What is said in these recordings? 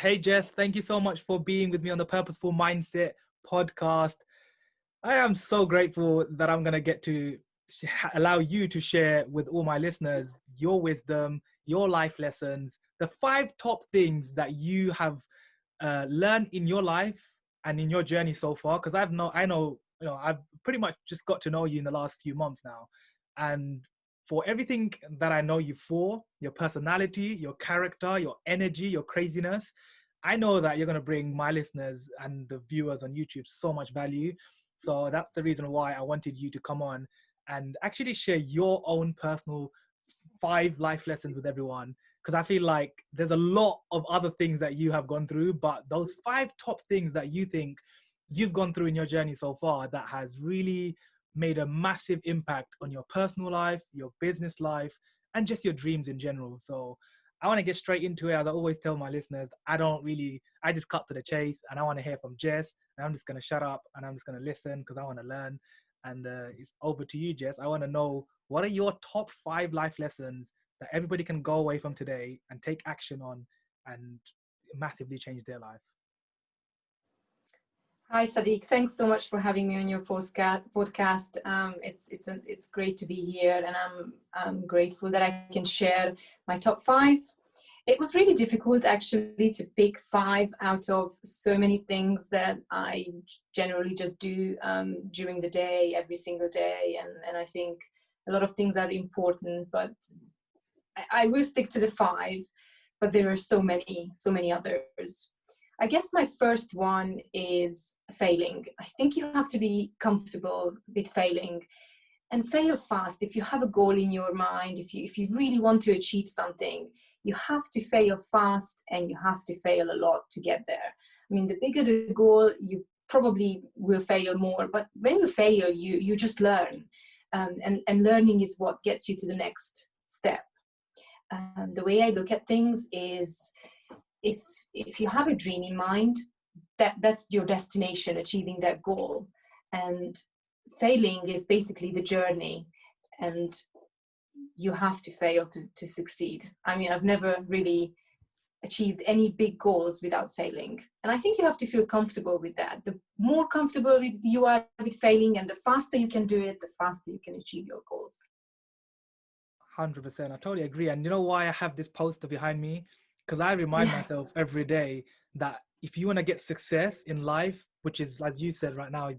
Hey, Jess, thank you so much for being with me on the Purposeful Mindset podcast. I am so grateful that I'm going to get to allow you to share with all my listeners your wisdom, your life lessons, the 5 top things that you have learned in your life and in your journey so far. Because I've pretty much just got to know you in the last few months now. And for everything that I know you for, your personality, your character, your energy, your craziness, I know that you're going to bring my listeners and the viewers on YouTube so much value. So that's the reason why I wanted you to come on and actually share your own personal 5 life lessons with everyone. Because I feel like there's a lot of other things that you have gone through, but those 5 top things that you think you've gone through in your journey so far that has really made a massive impact on your personal life, your business life, and just your dreams in general. So I want to get straight into it. As I always tell my listeners, I just cut to the chase and I want to hear from Jess. And I'm just going to shut up and I'm just going to listen because I want to learn. And it's over to you, Jess. I want to know, what are your top 5 life lessons that everybody can go away from today and take action on and massively change their life? Hi, Sadiq. Thanks so much for having me on your podcast. It's great to be here, and I'm grateful that I can share my top 5. It was really difficult actually to pick 5 out of so many things that I generally just do during the day, every single day, and I think a lot of things are important, but I will stick to the 5. But there are so many others. I guess my first one is failing. I think you have to be comfortable with failing and fail fast. If you have a goal in your mind, if you really want to achieve something, you have to fail fast and you have to fail a lot to get there. I mean, the bigger the goal, you probably will fail more, but when you fail, you just learn. And learning is what gets you to the next step. The way I look at things is, if you have a dream in mind, that's your destination, achieving that goal, and failing is basically the journey, and you have to fail to succeed. I mean, I've never really achieved any big goals without failing, and I think you have to feel comfortable with that. The more comfortable you are with failing, and the faster you can do it, the faster you can achieve your goals. 100%. I totally agree. And you know why I have this poster behind me? Because I remind Yes. myself every day that if you want to get success in life, which is, as you said right now,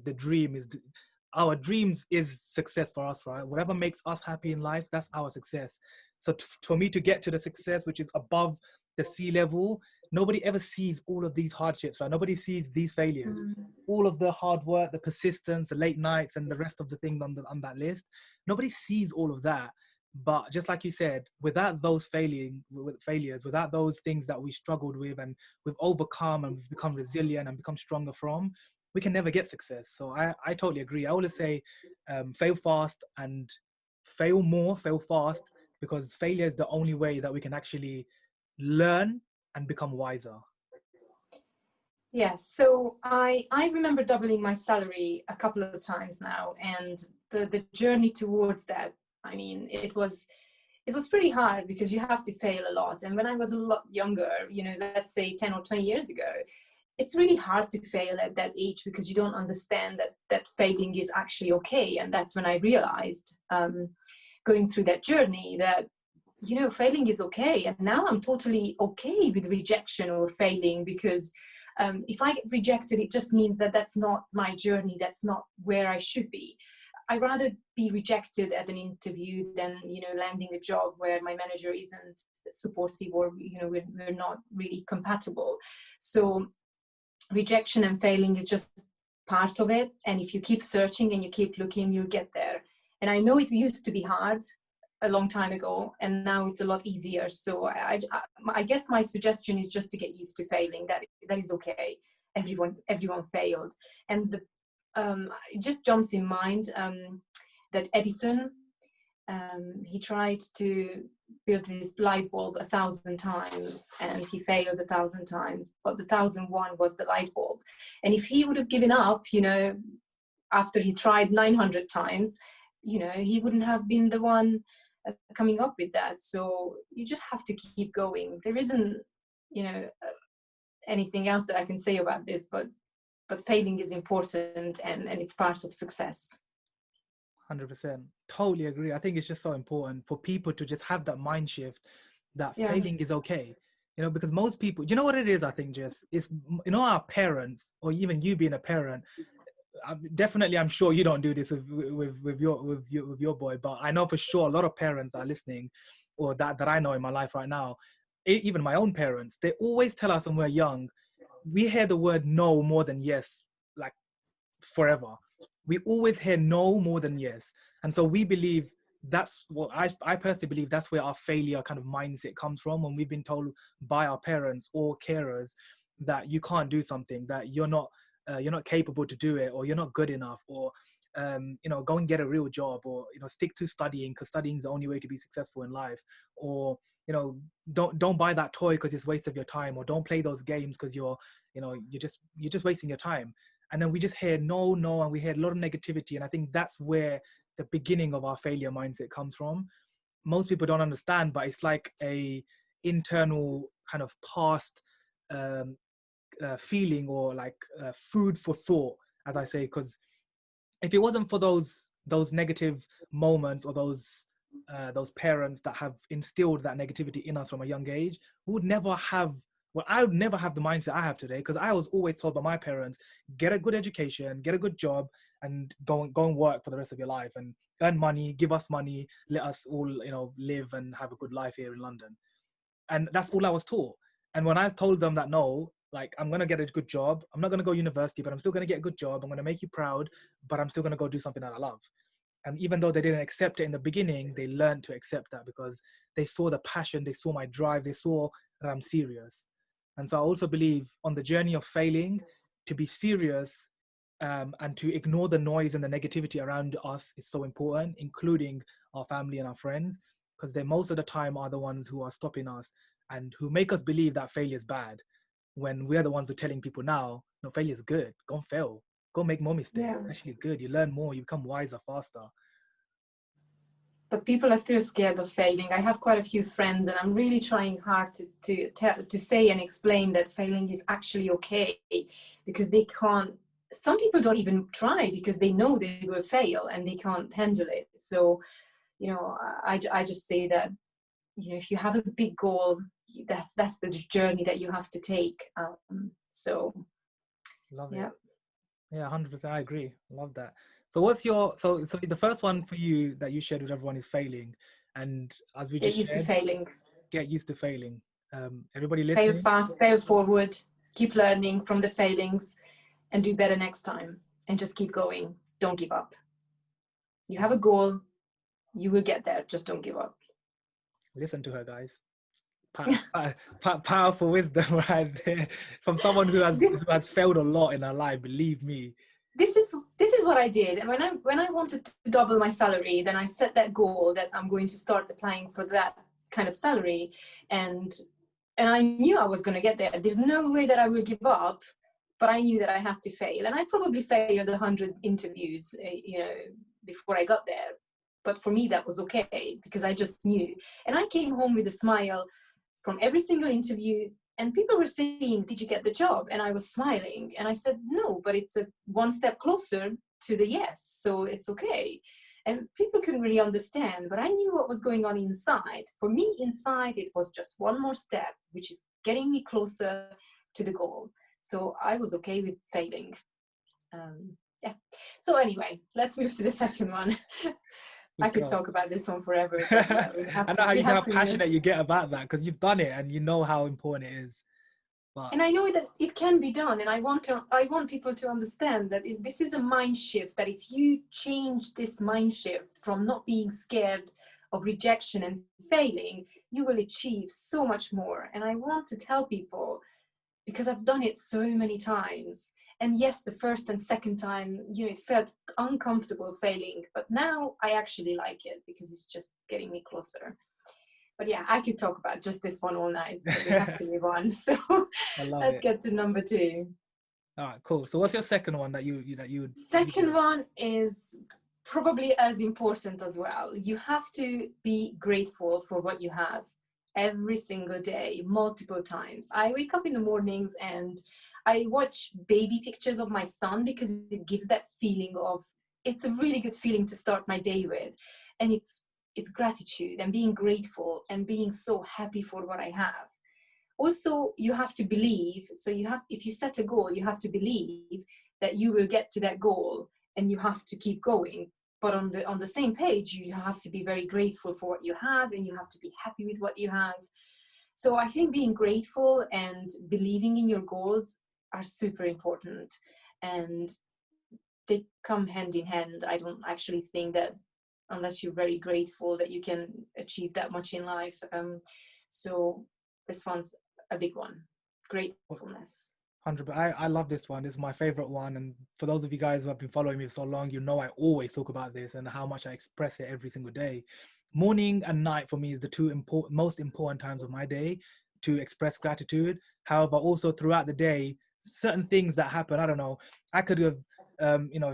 our dreams is success for us, right? Whatever makes us happy in life, that's our success. So for me to get to the success, which is above the sea level, nobody ever sees all of these hardships, right? Nobody sees these failures, all of the hard work, the persistence, the late nights, and the rest of the things on that list. Nobody sees all of that. But just like you said, without those failures, without those things that we struggled with and we've overcome and we've become resilient and become stronger from, we can never get success. So I totally agree. I always say fail fast and fail more, fail fast, because failure is the only way that we can actually learn and become wiser. Yes, so I remember doubling my salary a couple of times now, and the journey towards that, I mean, it was pretty hard because you have to fail a lot. And when I was a lot younger, let's say 10 or 20 years ago, it's really hard to fail at that age because you don't understand that failing is actually okay. And that's when I realized, going through that journey, that failing is okay. And now I'm totally okay with rejection or failing, because if I get rejected, it just means that that's not my journey. That's not where I should be. I'd rather be rejected at an interview than, landing a job where my manager isn't supportive or, we're not really compatible. So rejection and failing is just part of it. And if you keep searching and you keep looking, you'll get there. And I know it used to be hard a long time ago, and now it's a lot easier. So I guess my suggestion is just to get used to failing. That is okay. Everyone failed. And it just jumps in mind that Edison, he tried to build this light bulb 1,000 times and he failed 1,000 times, but the 1,001 was the light bulb. And if he would have given up, after he tried 900 times, he wouldn't have been the one coming up with that. So you just have to keep going. There isn't, anything else that I can say about this, but failing is important, and it's part of success. 100%. Totally agree. I think it's just so important for people to just have that mind shift that Yeah. failing is okay. You know, because most people, you know what it is, I think, Jess, is, you know, our parents, or even you being a parent, definitely, I'm sure you don't do this with your boy, but I know for sure a lot of parents are listening, or that I know in my life right now, even my own parents, they always tell us when we're young, we hear the word no more than yes, like forever. We always hear no more than yes. And so we believe that's what I personally believe that's where our failure kind of mindset comes from, when we've been told by our parents or carers that you can't do something, that you're not capable to do it, or you're not good enough, or you know, go and get a real job, or, you know, stick to studying because studying is the only way to be successful in life, or, you know, don't buy that toy because it's a waste of your time, or don't play those games because you're just wasting your time. And then we just hear no, and we hear a lot of negativity. And I think that's where the beginning of our failure mindset comes from. Most people don't understand, but it's like a internal kind of past feeling, or like food for thought, as I say, because if it wasn't for those negative moments, or those parents that have instilled that negativity in us from a young age, we would never have, well, I would never have the mindset I have today, because I was always told by my parents, get a good education, get a good job, and go and work for the rest of your life, and earn money, give us money, let us all, you know, live and have a good life here in London. And that's all I was taught. And when I told them that, no, like, I'm going to get a good job, I'm not going to go university, but I'm still going to get a good job, I'm going to make you proud, but I'm still going to go do something that I love. And even though they didn't accept it in the beginning, they learned to accept that, because they saw the passion, they saw my drive, they saw that I'm serious. And so I also believe on the journey of failing, to be serious, and to ignore the noise and the negativity around us is so important, including our family and our friends, because they most of the time are the ones who are stopping us and who make us believe that failure is bad, when we're the ones who are telling people now, no, failure is good. Go and fail. Go make more mistakes. Yeah. It's actually good. You learn more. You become wiser faster. But people are still scared of failing. I have quite a few friends, and I'm really trying hard to say and explain that failing is actually okay, because they can't. Some people don't even try because they know they will fail and they can't handle it. So, you know, I just say that, you know, if you have a big goal, that's the journey that you have to take. So, Love yeah. it. Yeah, 100%. I agree. Love that. So what's your, so the first one for you that you shared with everyone is failing. And as we Get just used to shared, failing. get used to failing. Everybody Fail listening, fast, fail forward, keep learning from the failings, and do better next time. And just keep going. Don't give up. You have a goal, you will get there. Just don't give up. listen to her, guys. Powerful wisdom right there from someone who this has failed a lot in her life. Believe me. this is what I did. And when I wanted to double my salary, then I set that goal that I'm going to start applying for that kind of salary, and I knew I was going to get there. There's no way that I will give up, but I knew that I had to fail, and I probably failed 100 interviews, you know, before I got there. But for me, that was okay, because I just knew. And I came home with a smile from every single interview, and people were saying, did you get the job? And I was smiling, and I said, no, but it's a one step closer to the yes, so it's okay. And people couldn't really understand, but I knew what was going on inside. For me, inside, it was just one more step, which is getting me closer to the goal. So I was okay with failing. Yeah. So anyway, let's move to the second one. I could talk about this one forever, but yeah, I know how passionate you get about that, because you've done it and you know how important it is. But... And I know that it can be done, and I want people to understand that this is a mind shift, that if you change this mind shift from not being scared of rejection and failing, you will achieve so much more. And I want to tell people, because I've done it so many times. And yes, the first and second time, you know, it felt uncomfortable failing, but now I actually like it, because it's just getting me closer. But yeah, I could talk about just this one all night, but we have to move on. So let's get to number 2. All right, cool. So what's your second one that you would... Second one is probably as important as well. You have to be grateful for what you have. every single day, multiple times. I wake up in the mornings and I watch baby pictures of my son because it gives that feeling of, it's a really good feeling to start my day with. And it's gratitude and being grateful and being so happy for what I have. Also, you have to believe, so you have, if you set a goal, you have to believe that you will get to that goal, and you have to keep going. But on the same page, you have to be very grateful for what you have, and you have to be happy with what you have. So I think being grateful and believing in your goals are super important, and they come hand in hand. I don't actually think that unless you're very grateful that you can achieve that much in life. So this one's a big one, gratefulness. 100. I love this one. This is my favorite one. And for those of you guys who have been following me for so long, you know I always talk about this and how much I express it every single day. Morning and night for me is the two most important times of my day to express gratitude. However, also throughout the day, certain things that happen, I don't know, I could have,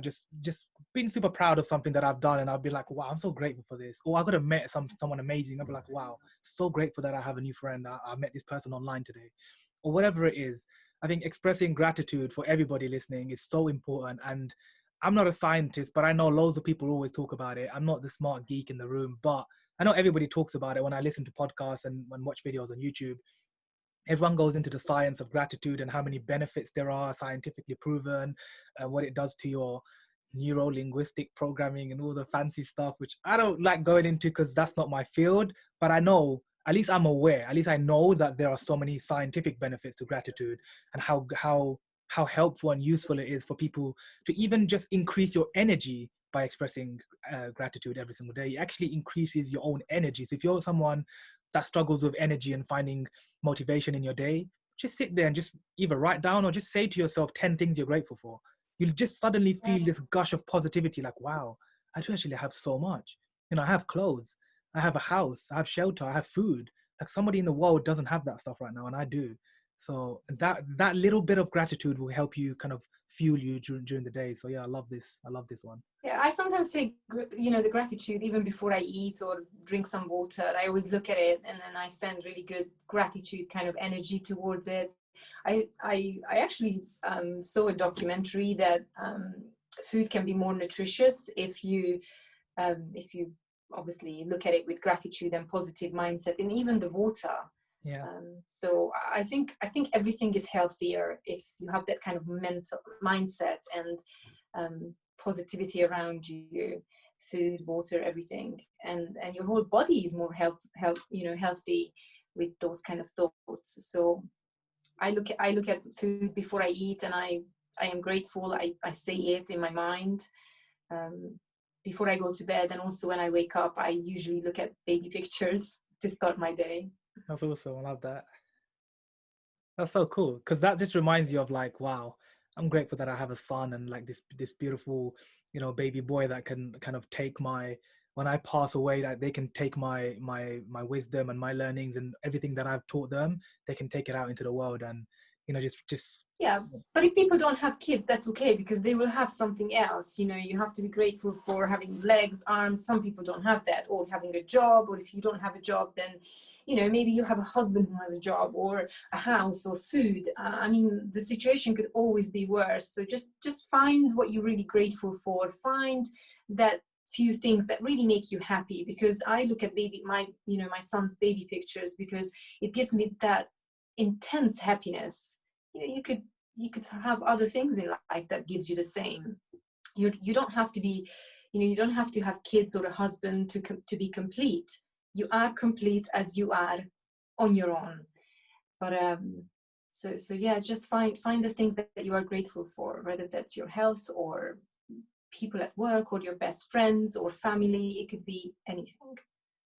just been super proud of something that I've done, and I'll be like, wow, I'm so grateful for this. Or I could have met someone amazing. I'll be like, wow, so grateful that I have a new friend. I met this person online today, or whatever it is. I think expressing gratitude for everybody listening is so important. And I'm not a scientist, but I know loads of people always talk about it. I'm not the smart geek in the room, but I know everybody talks about it when I listen to podcasts and watch videos on YouTube. Everyone goes into the science of gratitude and how many benefits there are, scientifically proven, what it does to your neuro-linguistic programming and all the fancy stuff, which I don't like going into because that's not my field. But I know, at least I'm aware, at least I know that there are so many scientific benefits to gratitude, and how helpful and useful it is for people to even just increase your energy by expressing gratitude every single day. It actually increases your own energy. So if you're someone that struggles with energy and finding motivation in your day, just sit there and just either write down or just say to yourself 10 things you're grateful for. You'll just suddenly feel this gush of positivity, like, wow, I do actually have so much. I have clothes, I have a house, I have shelter, I have food. Like, somebody in the world doesn't have that stuff right now, and I do. So that little bit of gratitude will help you kind of fuel you during the day. So yeah, I love this one. Yeah, I sometimes say, the gratitude even before I eat or drink some water. I always look at it and then I send really good gratitude kind of energy towards it. I actually saw a documentary that food can be more nutritious if you obviously look at it with gratitude and positive mindset, and even the water. Yeah. So I think everything is healthier if you have that kind of mental mindset and positivity around you, food, water, everything, and your whole body is more healthy with those kind of thoughts. So I look at food before I eat, and I am grateful. I say it in my mind before I go to bed, and also when I wake up, I usually look at baby pictures to start my day. That's awesome. I love that. That's so cool, because that just reminds you of, like, wow, I'm grateful that I have a son, and like this beautiful, baby boy that can kind of take when I pass away, that they can take my wisdom and my learnings and everything that I've taught them. They can take it out into the world, and just Yeah, but if people don't have kids, that's okay, because they will have something else. You have to be grateful for having legs, arms. Some people don't have that, or having a job. Or if you don't have a job, then maybe you have a husband who has a job, or a house, or food. I mean, the situation could always be worse. So just find what you're really grateful for. Find that few things that really make you happy, because I look at my son's baby pictures, because it gives me that intense happiness. You could have other things in life that gives you the same. You don't have to be, you don't have to have kids or a husband to be complete. You are complete as you are on your own. But so yeah, just find the things that you are grateful for, whether that's your health or people at work or your best friends or family. It could be anything.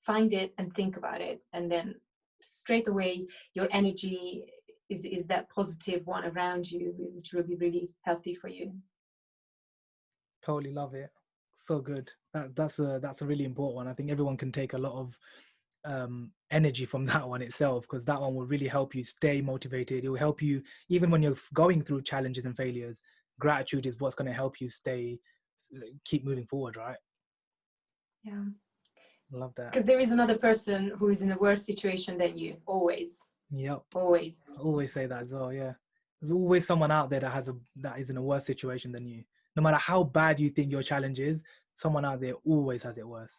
Find it and think about it, and then straight away your energy is that positive one around you, which will be really healthy for you. Totally love it. So good. That's a really important one. I think everyone can take a lot of energy from that one itself, because that one will really help you stay motivated. It will help you even when you're going through challenges and failures. Gratitude is what's going to help you keep moving forward, right? Yeah. Love that. Because there is another person who is in a worse situation than you, always. Yep. Always. I always say that as well. Yeah. There's always someone out there that is in a worse situation than you. No matter how bad you think your challenge is, someone out there always has it worse.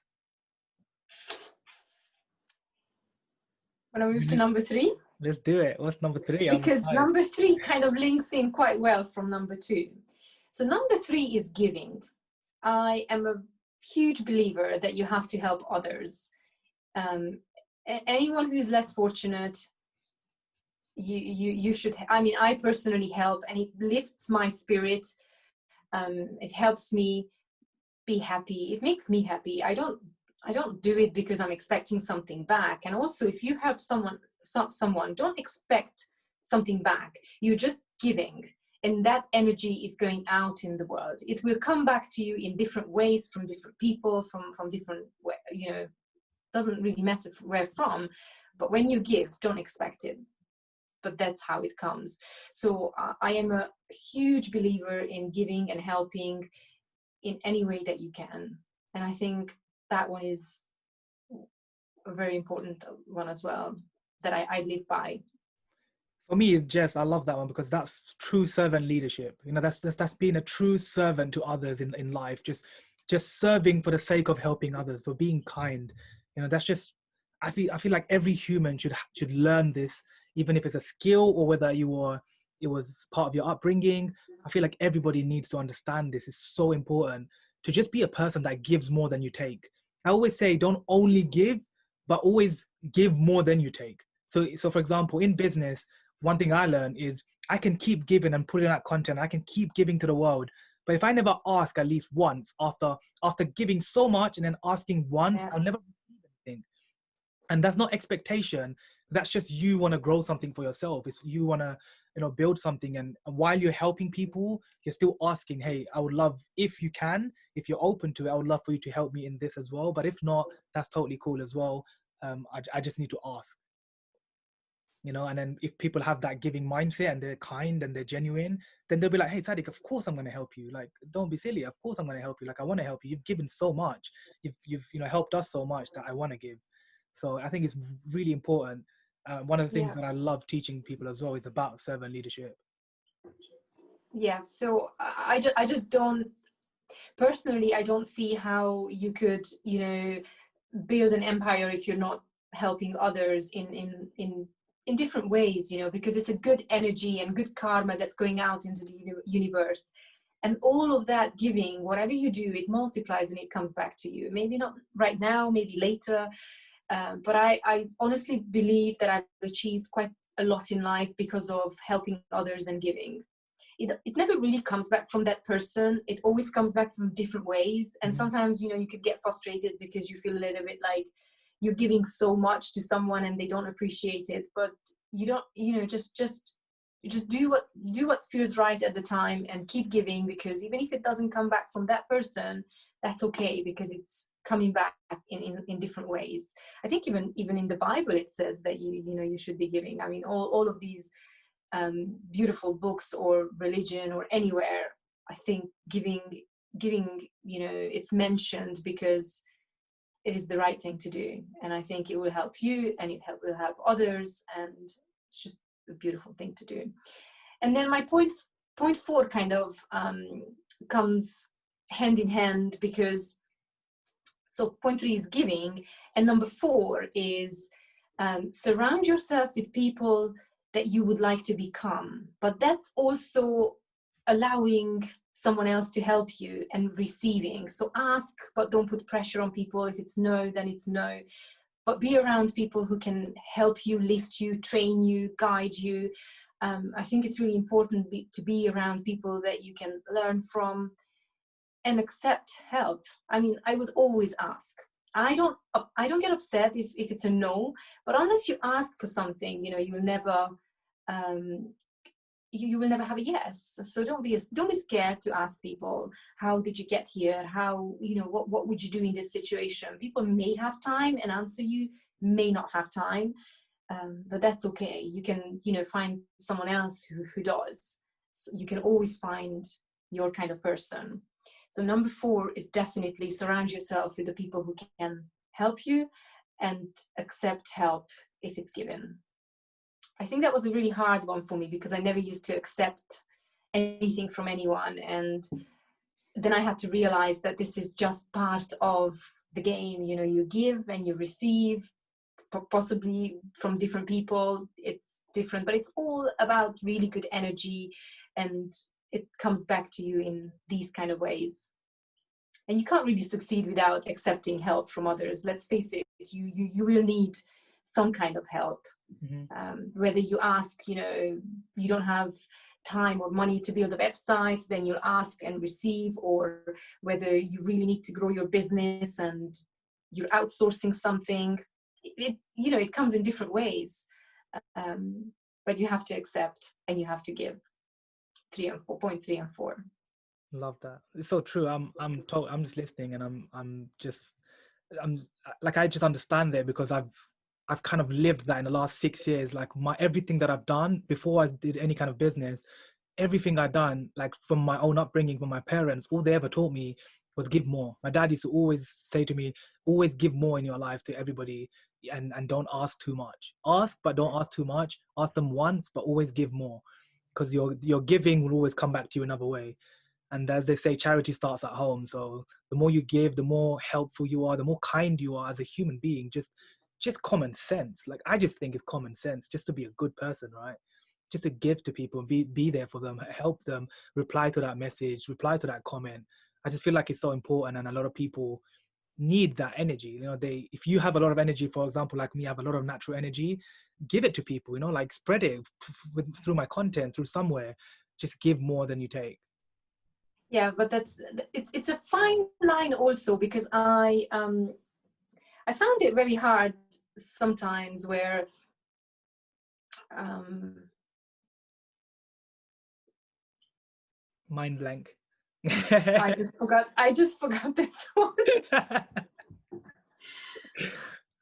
Want to move to number 3? Let's do it. What's number 3? I'm Because excited. number 3 kind of links in quite well from number 2. So number 3 is giving. I am a huge believer that you have to help others. Anyone who is less fortunate, you should. I mean, I personally help, and it lifts my spirit. It helps me be happy. It makes me happy. I don't do it because I'm expecting something back. And also, if you help someone, don't expect something back. You're just giving, and that energy is going out in the world. It will come back to you in different ways from different people, from different, doesn't really matter where from. But when you give, don't expect it. But that's how it comes. So I am a huge believer in giving and helping in any way that you can. And I think that one is a very important one as well, that I live by. For me, Jess, I love that one because that's true servant leadership. That's being a true servant to others in life. Just serving for the sake of helping others, for being kind. That's just. I feel like every human should learn this, even if it's a skill or whether it was part of your upbringing. I feel like everybody needs to understand this. It's so important to just be a person that gives more than you take. I always say, don't only give, but always give more than you take. So for example, in business, one thing I learned is I can keep giving and putting out content. I can keep giving to the world. But if I never ask at least once after giving so much and then asking once, Yeah. I'll never receive anything. And that's not expectation. That's just you want to grow something for yourself. It's you want to, build something. And while you're helping people, you're still asking, hey, I would love, if you can, if you're open to it, I would love for you to help me in this as well. But if not, that's totally cool as well. I just need to ask. And then if people have that giving mindset and they're kind and they're genuine, then they'll be like, hey, Sadiq, of course I'm going to help you. Like, don't be silly. Of course I'm going to help you. Like, I want to help you. You've given so much. You've helped us so much that I want to give. So I think it's really important. One of the things Yeah. that I love teaching people as well is about servant leadership. Yeah. So I just don't, personally, I don't see how you could, build an empire if you're not helping others in different ways, because it's a good energy and good karma that's going out into the universe. And all of that giving, whatever you do, it multiplies and it comes back to you. Maybe not right now, maybe later. But I honestly believe that I've achieved quite a lot in life because of helping others and giving. It never really comes back from that person. It always comes back from different ways. And sometimes, you could get frustrated because you feel a little bit like you're giving so much to someone and they don't appreciate it. But you don't, just do what feels right at the time and keep giving, because even if it doesn't come back from that person, that's okay, because it's coming back in different ways. I think even in the Bible it says that you should be giving. I mean, all of these beautiful books or religion or anywhere, I think giving, it's mentioned because it is the right thing to do, and I think it will help you and will help others, and it's just a beautiful thing to do. And then my point 4 kind of comes hand in hand, because so point 3 is giving, and number 4 is surround yourself with people that you would like to become. But that's also allowing someone else to help you and receiving. So ask, but don't put pressure on people. If it's no, then it's no. But be around people who can help you, lift you, train you, guide you. I think it's really important to be around people that you can learn from and accept help. I mean, I would always ask. I don't get upset if it's a no, but unless you ask for something, you will never you will never have a yes. So don't be scared to ask people, how did you get here? How, what would you do in this situation? People may have time and answer you, may not have time, but that's okay. You can, find someone else who does. So you can always find your kind of person. So number 4 is definitely surround yourself with the people who can help you, and accept help if it's given. I think that was a really hard one for me because I never used to accept anything from anyone. And then I had to realize that this is just part of the game. You know, you give and you receive, possibly from different people. It's different, but it's all about really good energy, and it comes back to you in these kind of ways. And you can't really succeed without accepting help from others. Let's face it, you will need some kind of help. Whether you ask, you know, you don't have time or money to build a website, then you'll ask and receive, or whether you really need to grow your business and you're outsourcing something. It comes in different ways, but you have to accept and you have to give. point 3 and 4. Love that. It's so true. I'm just listening, and I'm like, I just understand it because I've kind of lived that in the last 6 years. Like, everything that I've done before I did any kind of business, everything I've done, like from my own upbringing, from my parents, all they ever taught me was give more. My dad used to always say to me, always give more in your life to everybody, and don't ask too much. Ask, but don't ask too much. Ask them once, but always give more, because your giving will always come back to you another way. And as they say, charity starts at home. So the more you give, the more helpful you are, the more kind you are as a human being. Just common sense. Like, I just think it's common sense just to be a good person, right? Just to give to people, be there for them, help them, reply to that message, reply to that comment. I just feel like it's so important, and a lot of people need that energy. You know, if you have a lot of energy, for example, like me, I have a lot of natural energy, give it to people, you know, like spread it through my content, through somewhere. Just give more than you take. Yeah, but it's a fine line also, because I found it very hard sometimes where Mind blank. I just forgot the thought.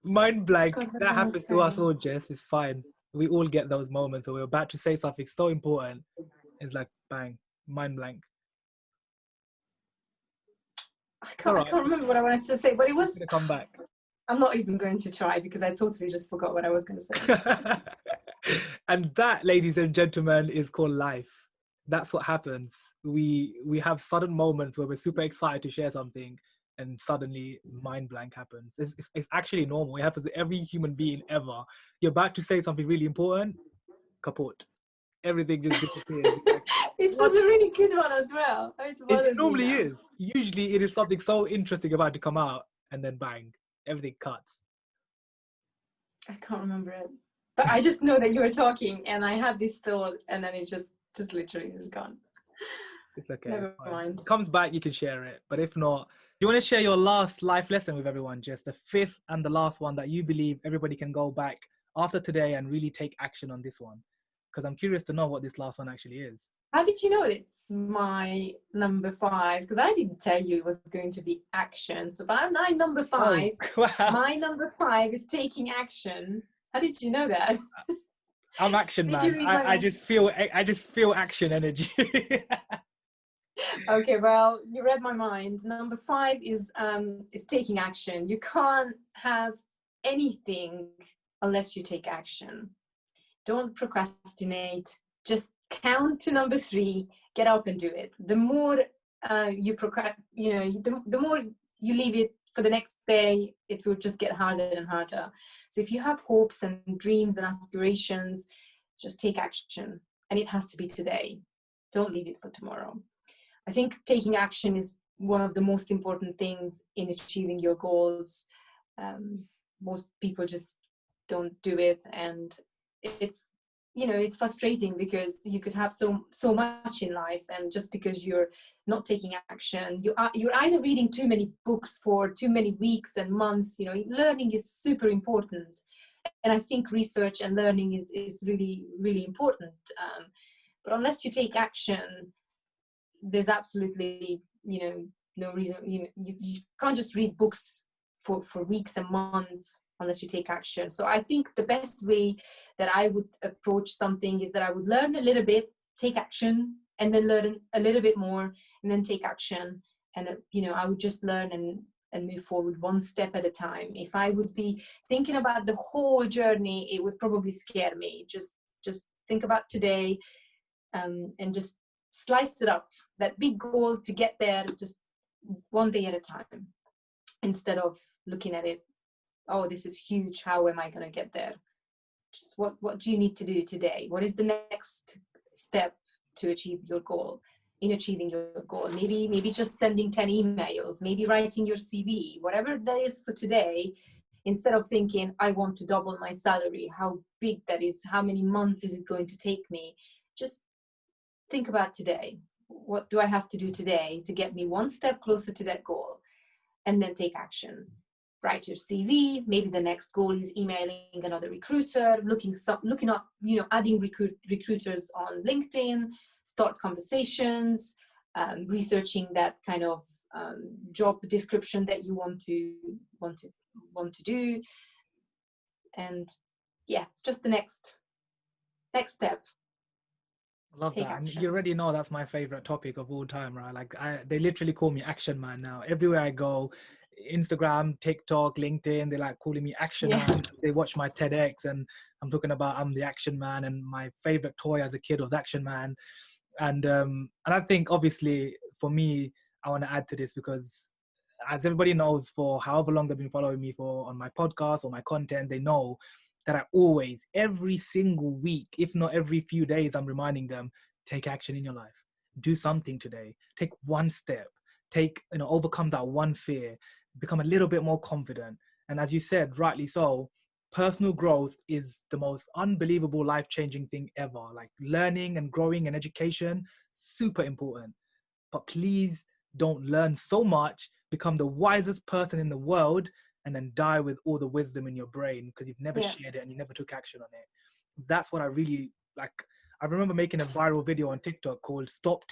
Mind blank. God, what That was I happens to us saying? all, Jess. It's fine. We all get those moments where we're about to say something so important. It's like, bang, mind blank. All I right. can't remember what I wanted to say, but it It's was. gonna come back. I'm not even going to try because I totally just forgot what I was going to say. And that, ladies and gentlemen, is called life. That's what happens. We have sudden moments where we're super excited to share something, and suddenly mind blank happens. It's actually normal. It happens to every human being ever. You're about to say something really important, kaput. Everything just disappears. Like, It what? was a really good one as well. It It bothers me normally now. is. Usually it is something so interesting about to come out, and then bang, everything cuts. I can't remember it, but I just know that you were talking, and I had this thought, and then it just literally is gone. It's okay. Never Fine. mind. If it comes back, you can share it. But if not, do you want to share your last life lesson with everyone, Jess? The fifth and the last one that you believe everybody can go back after today and really take action on this one? Because I'm curious to know what this last one actually is. How did you know it's my number 5? Because I didn't tell you it was going to be action. So, but my number 5, Oh, wow. my number 5 is taking action. How did you know that? I'm action Did you man. read my I mind? just feel action energy. Okay, well, you read my mind. Number 5 is taking action. You can't have anything unless you take action. Don't procrastinate. Just count to number 3. Get up and do it. The more you the more you leave it for the next day, it will just get harder and harder. So if you have hopes and dreams and aspirations, just take action, and it has to be today. Don't leave it for tomorrow. I think taking action is one of the most important things in achieving your goals. Most people just don't do it, and it's frustrating because you could have so much in life, and just because you're not taking action, you're either reading too many books for too many weeks and months. Learning is super important, and I think research and learning is really, really important. But unless you take action, there's absolutely no reason. You can't just read books for weeks and months unless you take action. So I think the best way that I would approach something is that I would learn a little bit, take action, and then learn a little bit more, and then take action. And I would just learn and and move forward one step at a time. If I would be thinking about the whole journey, it would probably scare me. Just think about today, and just slice it up. That big goal to get there, just one day at a time, instead of looking at it, oh, this is huge, how am I going to get there? Just what do you need to do today? What is the next step to achieve your goal? In achieving your goal, maybe just sending 10 emails, maybe writing your CV, whatever that is for today. Instead of thinking, I want to double my salary, how big that is, how many months is it going to take me? Just think about today. What do I have to do today to get me one step closer to that goal? And then take action. Write your CV. Maybe the next goal is emailing another recruiter, looking up, adding recruiters on LinkedIn, start conversations, researching that kind of job description that you want to do, and yeah, just the next step. I love Take that. And action. you already know that's my favorite topic of all time, right? Like they literally call me Action Man now. Everywhere I go, Instagram, TikTok, LinkedIn, they're like calling me Action Man. They watch my TEDx and I'm talking about I'm the Action Man, and my favorite toy as a kid was Action Man. And I think obviously for me, I want to add to this because as everybody knows, for however long they've been following me for on my podcast or my content, they know that I always, every single week, if not every few days, I'm reminding them, take action in your life. Do something today. Take one step. Overcome that one fear. Become a little bit more confident. And as you said, rightly so, personal growth is the most unbelievable life-changing thing ever. Like learning and growing and education, super important. But please don't learn so much, become the wisest person in the world, and then die with all the wisdom in your brain because you've never shared it and you never took action on it. That's what I really like. I remember making a viral video on TikTok called "Stop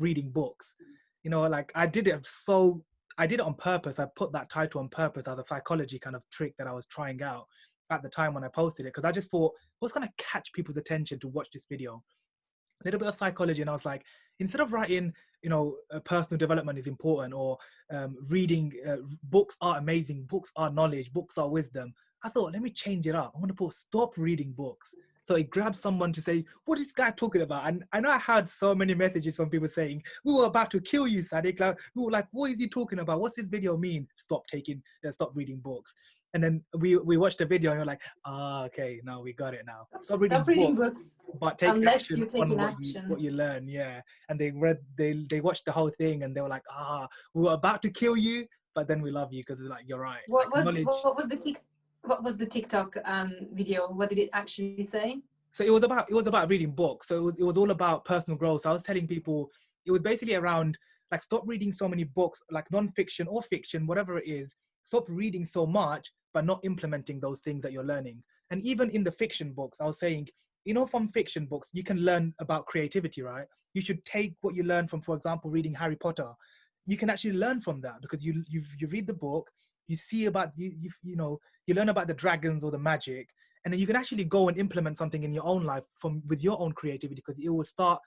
Reading Books." Like I did it on purpose. I put that title on purpose as a psychology kind of trick that I was trying out at the time when I posted it, because I just thought, what's going to catch people's attention to watch this video? A little bit of psychology. And I was like, instead of writing, personal development is important, or reading books are amazing, books are knowledge, books are wisdom, I thought, let me change it up. I'm going to put stop reading books. So it grabbed someone to say, what is this guy talking about? And I know I had so many messages from people saying, we were about to kill you, Sadiq. Like, we were like, what is he talking about? What's this video mean? Stop reading books. And then we watched the video and you're like, okay, no, we got it now. Stop reading books, but take unless action you're taking on action. what you learn. Yeah. And they watched the whole thing and they were like, we were about to kill you, but then we love you because we're like, you're right. What was the TikTok video? What did it actually say? So it was about reading books. So it was all about personal growth. So I was telling people, it was basically around like, stop reading so many books, like non-fiction or fiction, whatever it is. Stop reading so much, but not implementing those things that you're learning. And even in the fiction books, I was saying, from fiction books, you can learn about creativity, right? You should take what you learn from, for example, reading Harry Potter. You can actually learn from that because you read the book, you see about, you learn about the dragons or the magic, and then you can actually go and implement something in your own life with your own creativity, because it will start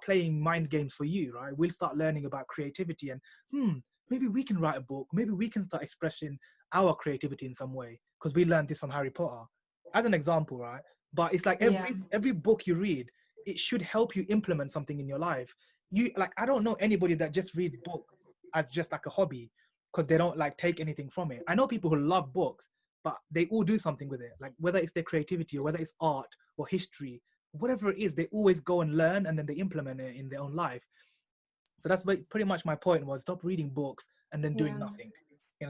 playing mind games for you, right? We'll start learning about creativity and maybe we can write a book, maybe we can start expressing our creativity in some way because we learned this from Harry Potter as an example, right? But it's like every book you read, it should help you implement something in your life. I don't know anybody that just reads book as just like a hobby because they don't like take anything from it. I know people who love books, but they all do something with it, like whether it's their creativity or whether it's art or history, whatever it is, they always go and learn and then they implement it in their own life. So that's pretty much my point, was stop reading books and then doing nothing.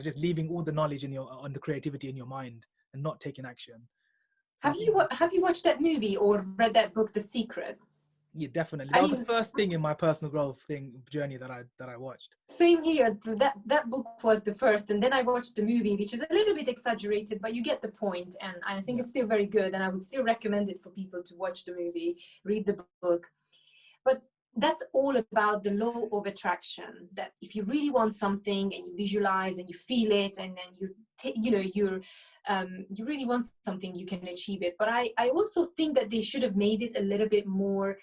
Just leaving all the knowledge on the creativity in your mind and not taking action. So have you watched that movie or read that book, The Secret? Yeah, definitely. That was the first thing in my personal growth journey that I watched. Same here. That book was the first, and then I watched the movie, which is a little bit exaggerated, but you get the point. And I think it's still very good, and I would still recommend it for people to watch the movie, read the book. But that's all about the law of attraction. That if you really want something and you visualize and you feel it, and then you really want something, you can achieve it. But I also think that they should have made it a little bit more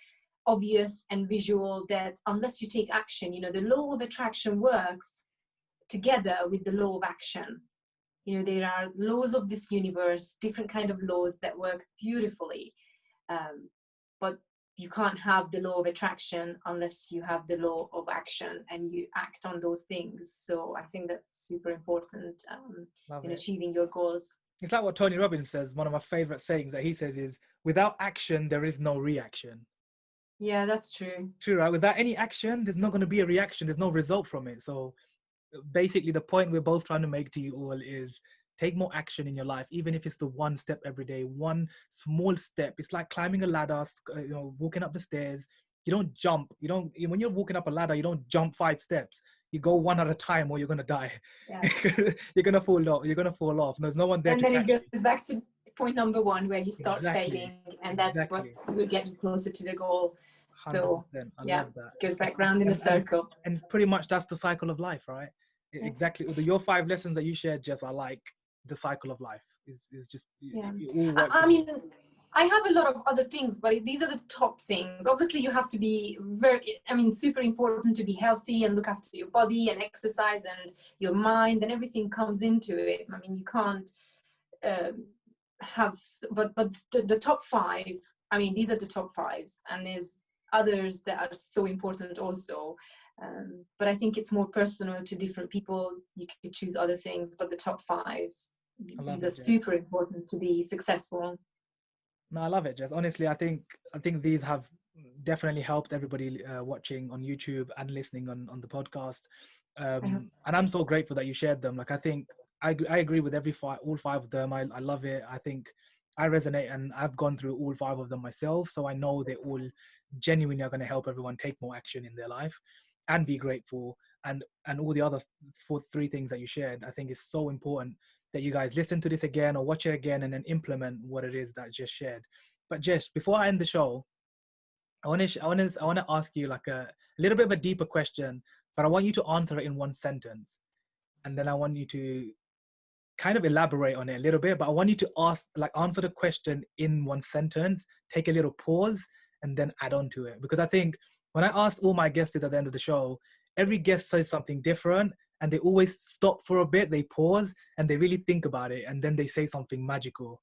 obvious and visual, that unless you take action, the law of attraction works together with the law of action. There are laws of this universe, different kind of laws that work beautifully. But you can't have the law of attraction unless you have the law of action and you act on those things. So I think that's super important in achieving your goals. It's like what Tony Robbins says. One of my favorite sayings that he says is, without action, there is no reaction. Yeah, that's true. True, right? Without any action, there's not going to be a reaction. There's no result from it. So basically the point we're both trying to make to you all is take more action in your life, even if it's the one step every day, one small step. It's like climbing a ladder, walking up the stairs. You don't jump. When you're walking up a ladder, you don't jump 5 steps. You go one at a time, or you're gonna die. Yeah. You're gonna fall off. You're gonna fall off. There's no one there. And then it goes back to point number 1, where you start Exactly. failing, and that's what will get you closer to the goal. 100%. So love that. Goes back round in a circle. And pretty much that's the cycle of life, right? Exactly. Your 5 lessons that you shared, Jess, are like the cycle of life. Is just I mean, I have a lot of other things, but these are the top things. Obviously, you have to be super important to be healthy and look after your body and exercise and your mind, and everything comes into it. I mean, you can't but the top 5, I mean, these are the top 5s, and there's others that are so important also. But I think it's more personal to different people. You could choose other things, but the top 5s, these are super important to be successful. No, I love it, Jess. Honestly, I think these have definitely helped everybody watching on YouTube and listening on the podcast. And I'm so grateful that you shared them. Like, I think I agree with all 5 of them. I love it. I think I resonate, and I've gone through all 5 of them myself. So I know they all genuinely are going to help everyone take more action in their life and be grateful, and all the other 3 things that you shared. I think it's so important that you guys listen to this again or watch it again and then implement what it is that Jess shared. But Jess, before I end the show, I want to ask you like a little bit of a deeper question, but I want you to answer it in 1 sentence, and then I want you to kind of elaborate on it a little bit. But I want you to answer the question in 1 sentence, take a little pause, and then add on to it. Because I think when I ask all my guests at the end of the show, every guest says something different, and they always stop for a bit, they pause, and they really think about it, and then they say something magical.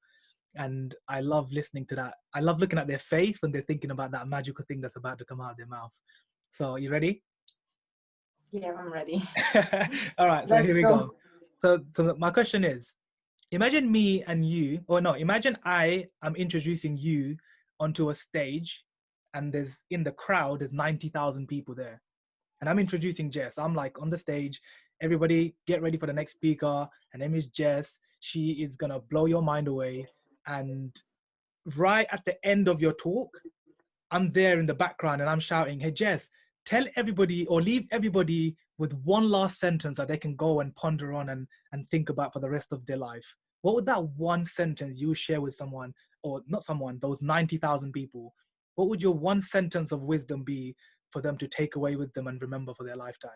And I love listening to that. I love looking at their face when they're thinking about that magical thing that's about to come out of their mouth. So, are you ready? Yeah, I'm ready. All right, so here we go. So my question is, imagine me and you, imagine I am introducing you onto a stage, and in the crowd, there's 90,000 people there. And I'm introducing Jess. I'm like on the stage, everybody get ready for the next speaker. Her name is Jess. She is going to blow your mind away. And right at the end of your talk, I'm there in the background and I'm shouting, hey, Jess, tell everybody or leave everybody with 1 last sentence that they can go and ponder on and think about for the rest of their life. What would that 1 sentence you share with someone, or not someone, those 90,000 people? What would your 1 sentence of wisdom be for them to take away with them and remember for their lifetime?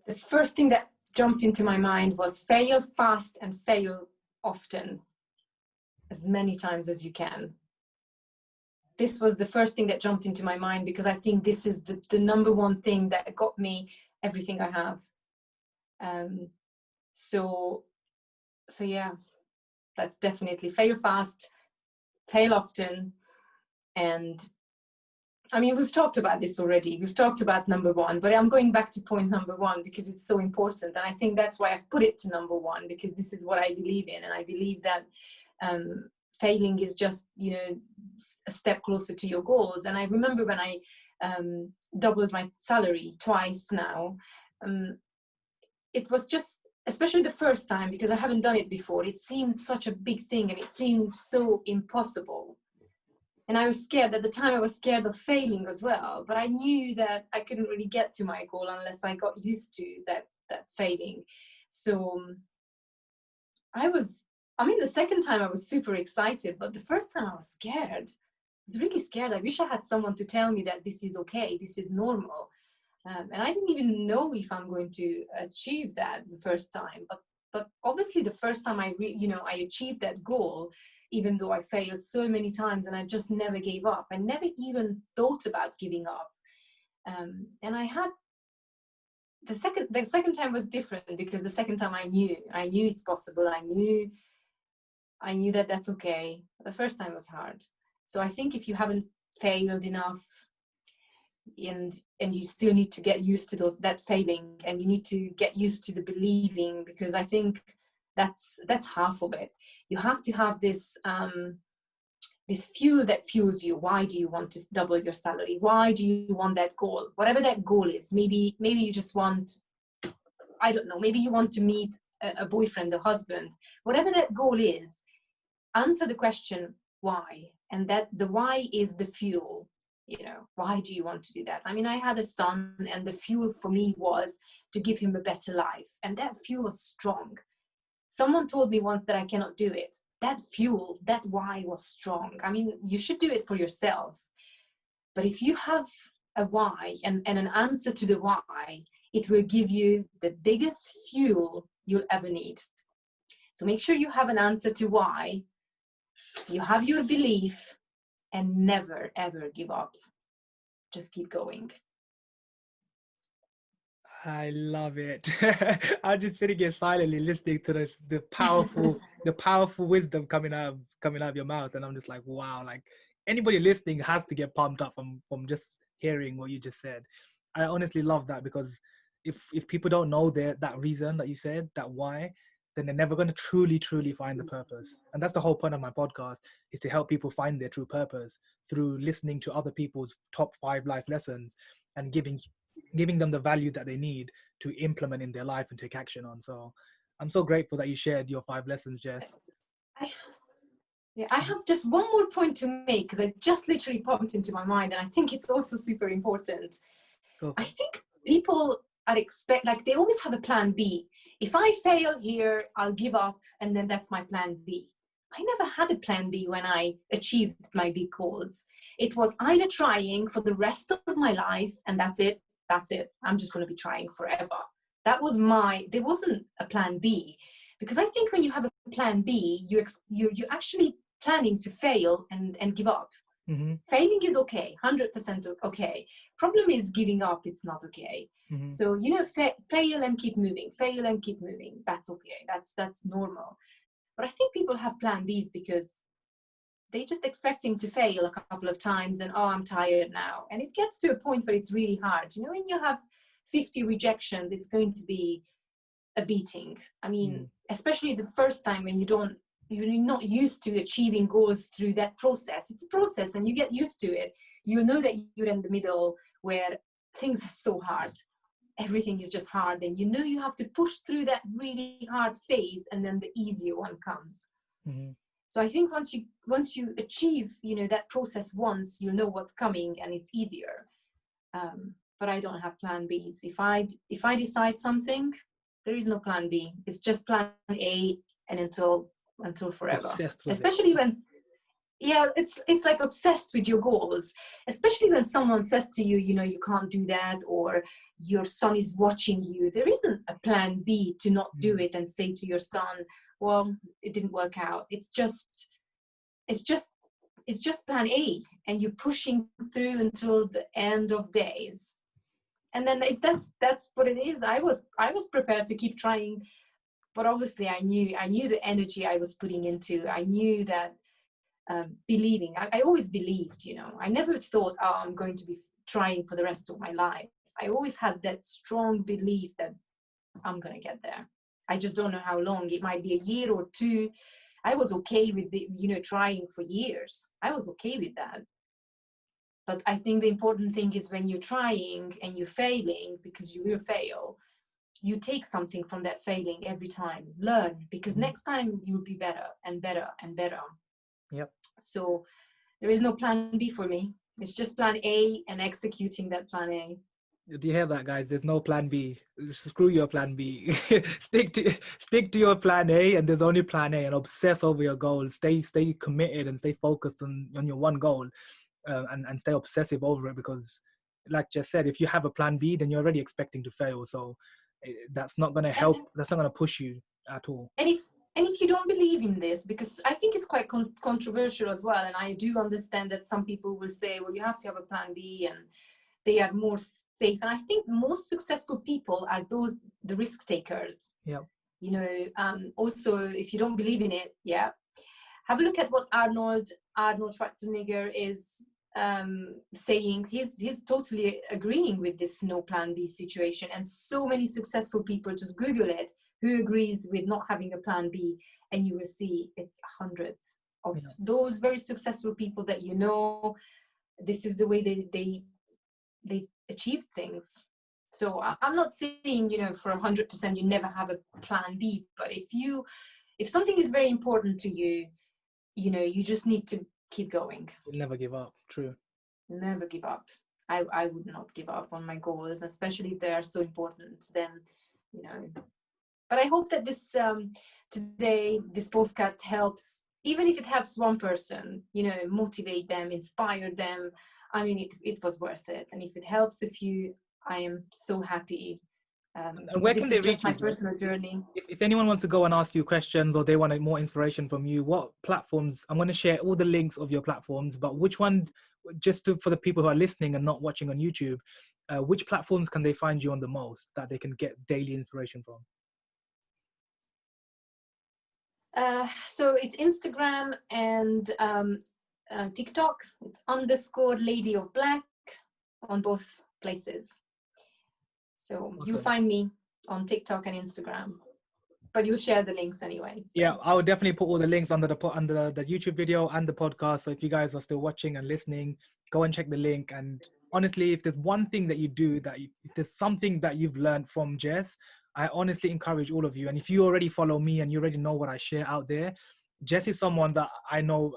The first thing that jumps into my mind was fail fast and fail often, as many times as you can. This was the first thing that jumped into my mind, because I think this is the number 1 thing that got me everything I have. So yeah, that's definitely fail fast, fail often. And I mean, we've talked about this already. We've talked about number 1, but I'm going back to point number 1 because it's so important. And I think that's why I've put it to number 1, because this is what I believe in. And I believe that failing is just, a step closer to your goals. And I remember when I doubled my salary twice now, it was just, especially the first time, because I haven't done it before, it seemed such a big thing and it seemed so impossible. And I was scared. At the time, I was scared of failing as well. But I knew that I couldn't really get to my goal unless I got used to that failing. So the second time I was super excited, but the first time I was scared. I was really scared. I wish I had someone to tell me that this is okay, this is normal. And I didn't even know if I'm going to achieve that the first time. But obviously the first time I achieved that goal, even though I failed so many times, and I just never gave up. I never even thought about giving up. And I had the second time was different, because the second time I knew it's possible. I knew that that's okay. The first time was hard. So I think if you haven't failed enough, and you still need to get used to that failing, and you need to get used to the believing, because I think that's half of it. You have to have this this fuel that fuels you. Why do you want to double your salary? Why do you want that goal? Whatever that goal is, maybe you just want, I don't know, maybe you want to meet a boyfriend, a husband. Whatever that goal is, answer the question why, and that the why is the fuel. Why do you want to do that? I mean, I had a son, and the fuel for me was to give him a better life, and that fuel was strong. Someone told me once that I cannot do it. That fuel, that why was strong. I mean, you should do it for yourself. But if you have a why and an answer to the why, it will give you the biggest fuel you'll ever need. So make sure you have an answer to why, you have your belief, and never, ever give up. Just keep going. I love it. I'm just sitting here silently listening to the powerful wisdom coming out of your mouth, and I'm just like, wow! Like, anybody listening has to get pumped up from just hearing what you just said. I honestly love that, because if people don't know that reason that you said, that why, then they're never going to truly find the purpose. And that's the whole point of my podcast, is to help people find their true purpose through listening to other people's top 5 life lessons and giving them the value that they need to implement in their life and take action on. So I'm so grateful that you shared your 5 lessons, Jess. I have just one more point to make, because it just literally popped into my mind, and I think it's also super important. I think people are they always have a plan B. If I fail here, I'll give up, and then that's my plan B. I never had a plan B when I achieved my big goals. It was either trying for the rest of my life, and that's it. I'm just going to be trying forever. There wasn't a plan B, because I think when you have a plan B, you're actually planning to fail and give up. Mm-hmm. Failing is okay, 100% okay. Problem is giving up. It's not okay. Mm-hmm. So fail and keep moving. That's okay. That's normal. But I think people have plan Bs because they're just expecting to fail a couple of times, and I'm tired now. And it gets to a point where it's really hard. When you have 50 rejections, it's going to be a beating. I mean, especially the first time when you're not used to achieving goals through that process. It's a process, and you get used to it. You know that you're in the middle where things are so hard. Everything is just hard, and you have to push through that really hard phase, and then the easier one comes. Mm-hmm. So I think once you achieve that process once, you know what's coming, and it's easier. But I don't have plan Bs. If I decide something, there is no plan B. It's just plan A, and until forever. Especially when it's like obsessed with your goals, especially when someone says to you, you can't do that, or your son is watching you. There isn't a plan B to not do it and say to your son, well, it didn't work out. It's just plan A, and you're pushing through until the end of days. And then if that's what it is, I was prepared to keep trying. But obviously I knew the energy I was putting into. I knew that believing. I always believed, I never thought, I'm going to be trying for the rest of my life. I always had that strong belief that I'm going to get there. I just don't know how long. It might be a year or 2. I was okay with, trying for years. I was okay with that. But I think the important thing is when you're trying and you're failing, because you will fail, you take something from that failing every time. Learn, because next time you'll be better and better and better. Yep. So there is no plan B for me. It's just plan A and executing that plan A. Do you hear that, guys? There's no plan B. Screw your plan B. stick to your plan A, and there's only plan A, and obsess over your goals. Stay committed and stay focused on your one goal, and stay obsessive over it, because like Jess said, if you have a plan B, then you're already expecting to fail. So that's not going to help. That's not going to push you at all. And if you don't believe in this, because I think it's quite controversial as well, and I do understand that some people will say, well, you have to have a plan B, and they are more safe. And I think most successful people are the risk takers. Yeah. You know, also, if you don't believe in it, have a look at what Arnold Schwarzenegger is saying. He's totally agreeing with this no plan B situation. And so many successful people, just Google it, who agrees with not having a plan B, and you will see it's hundreds of those very successful people that, you know, this is the way they achieved things. So I'm not saying, you know, for 100% you never have a plan B, but if something is very important to you, you know, you just need to keep going. You'll never give up. True. Never give up. I would not give up on my goals, especially if they are so important. Then, you know. But I hope that this today, this podcast helps, even if it helps one person, you know, motivate them, inspire them. I mean, it was worth it. And if it helps a few, I am so happy. And where can they reach you? This is just my personal journey. If anyone wants to go and ask you questions, or they want more inspiration from you, what platforms? I'm going to share all the links of your platforms, but which one, for the people who are listening and not watching on YouTube, which platforms can they find you on the most that they can get daily inspiration from? So it's Instagram and TikTok. It's _Lady of Black on both places. So Awesome. You'll find me on TikTok and Instagram, but you'll share the links anyway. So. Yeah, I will definitely put all the links under the YouTube video and the podcast. So if you guys are still watching and listening, go and check the link. And honestly, if there's one thing that you do, if there's something that you've learned from Jess, I honestly encourage all of you. And if you already follow me and you already know what I share out there, Jess is someone that I know,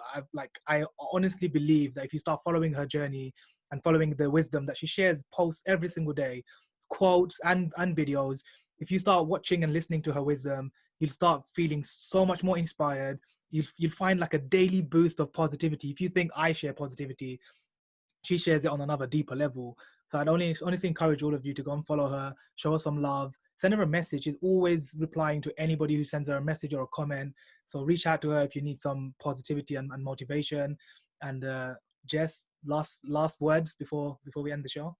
I honestly believe that if you start following her journey and following the wisdom that she shares, posts every single day, quotes and videos, if you start watching and listening to her wisdom, you'll start feeling so much more inspired. You'll find like a daily boost of positivity. If you think I share positivity, she shares it on another deeper level. So I'd honestly encourage all of you to go and follow her, show her some love, send her a message. She's always replying to anybody who sends her a message or a comment. So reach out to her if you need some positivity and motivation. And Jess, last words before we end the show.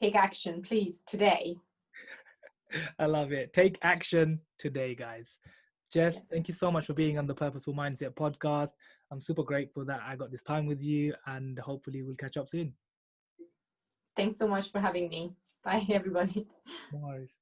Take action, please, today. I love it. Take action today, guys. Jess, Yes. Thank you so much for being on the Purposeful Mindset podcast. I'm super grateful that I got this time with you, and hopefully we'll catch up soon. Thanks so much for having me. Bye, everybody. No worries.